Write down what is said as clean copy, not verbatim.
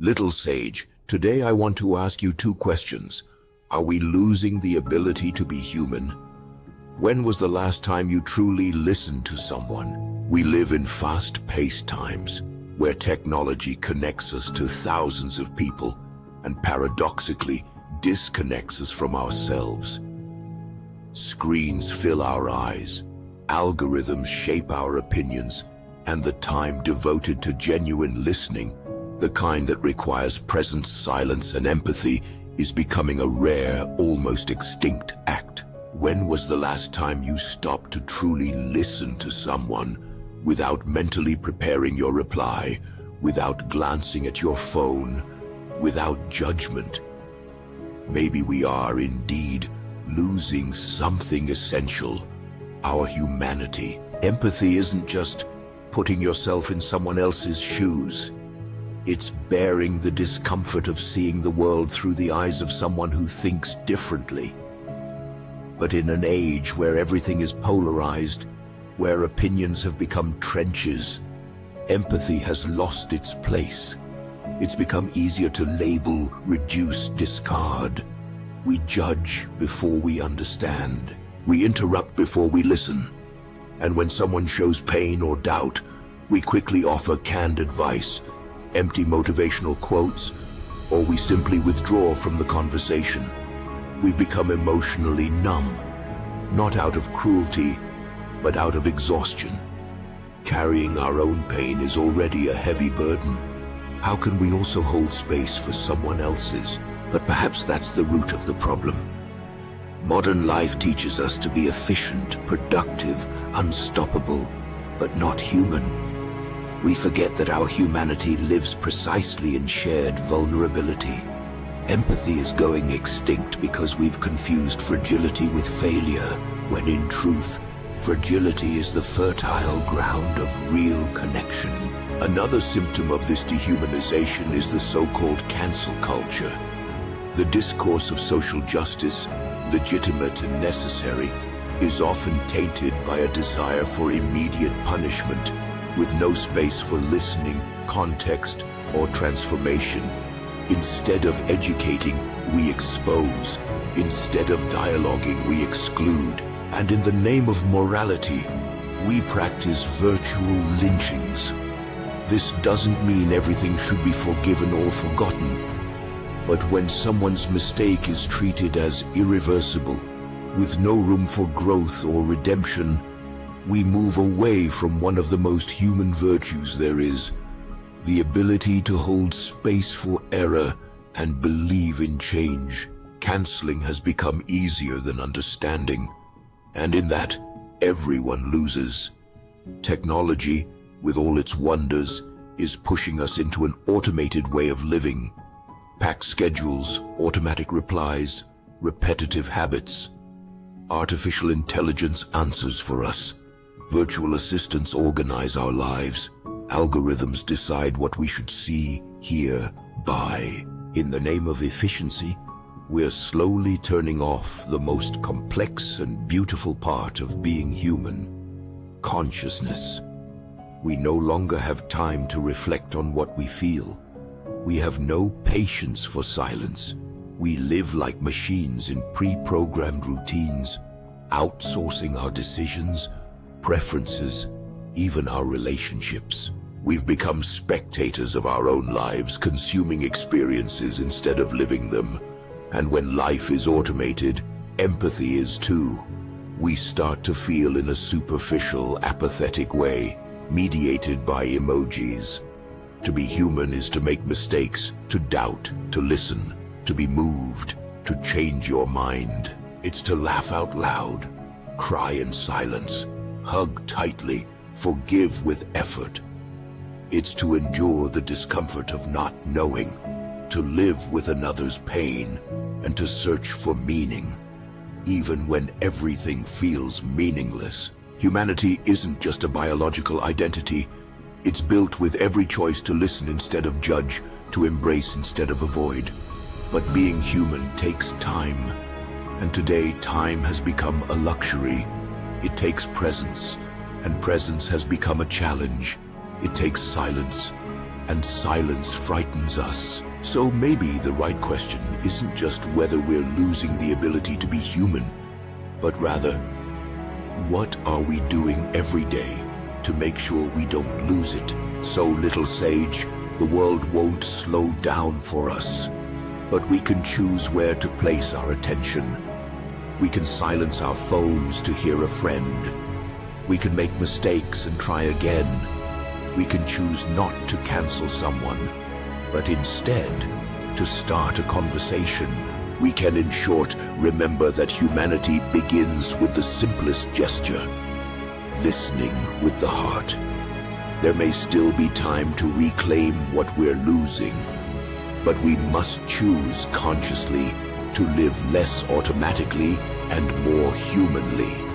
Little sage, today I want to ask you two questions. Are we losing the ability to be human? When was the last time you truly listened to someone? We live in fast-paced times, where technology connects us to thousands of people and paradoxically disconnects us from ourselves. Screens fill our eyes, algorithms shape our opinions, and the time devoted to genuine listening, the kind that requires presence, silence, and empathy, is becoming a rare, almost extinct act. When was the last time you stopped to truly listen to someone without mentally preparing your reply, without glancing at your phone, without judgment? Maybe we are indeed losing something essential: our humanity. Empathy isn't just putting yourself in someone else's shoes. It's bearing the discomfort of seeing the world through the eyes of someone who thinks differently. But in an age where everything is polarized, where opinions have become trenches, empathy has lost its place. It's become easier to label, reduce, discard. We judge before we understand. We interrupt before we listen. And when someone shows pain or doubt, we quickly offer canned advice, empty motivational quotes, or we simply withdraw from the conversation. We've become emotionally numb, not out of cruelty, but out of exhaustion. Carrying our own pain is already a heavy burden. How can we also hold space for someone else's? But perhaps that's the root of the problem. Modern life teaches us to be efficient, productive, unstoppable, but not human. We forget that our humanity lives precisely in shared vulnerability. Empathy is going extinct because we've confused fragility with failure, when in truth, fragility is the fertile ground of real connection. Another symptom of this dehumanization is the so-called cancel culture. The discourse of social justice, legitimate and necessary, is often tainted by a desire for immediate punishment, with no space for listening, context, or transformation. Instead of educating, we expose. Instead of dialoguing, we exclude. And in the name of morality, we practice virtual lynchings. This doesn't mean everything should be forgiven or forgotten. But when someone's mistake is treated as irreversible, with no room for growth or redemption, we move away from one of the most human virtues there is: the ability to hold space for error and believe in change. Canceling has become easier than understanding, and in that, everyone loses. Technology, with all its wonders, is pushing us into an automated way of living. Packed schedules, automatic replies, repetitive habits. Artificial intelligence answers for us. Virtual assistants organize our lives. Algorithms decide what we should see, hear, buy. In the name of efficiency, we're slowly turning off the most complex and beautiful part of being human: consciousness. We no longer have time to reflect on what we feel. We have no patience for silence. We live like machines in pre-programmed routines, outsourcing our decisions, preferences, even our relationships. We've become spectators of our own lives, consuming experiences instead of living them. And when life is automated, empathy is too. We start to feel in a superficial, apathetic way, mediated by emojis. To be human is to make mistakes, to doubt, to listen, to be moved, to change your mind. It's to laugh out loud, cry in silence, hug tightly, forgive with effort. It's to endure the discomfort of not knowing, to live with another's pain, and to search for meaning, even when everything feels meaningless. Humanity isn't just a biological identity. It's built with every choice to listen instead of judge, to embrace instead of avoid. But being human takes time, and today time has become a luxury. It takes presence, and presence has become a challenge. It takes silence, and silence frightens us. So maybe the right question isn't just whether we're losing the ability to be human, but rather, what are we doing every day to make sure we don't lose it? So, little sage, the world won't slow down for us, but we can choose where to place our attention. We can silence our phones to hear a friend. We can make mistakes and try again. We can choose not to cancel someone, but instead to start a conversation. We can, in short, remember that humanity begins with the simplest gesture, listening with the heart. There may still be time to reclaim what we're losing, but we must choose consciously to live less automatically and more humanly.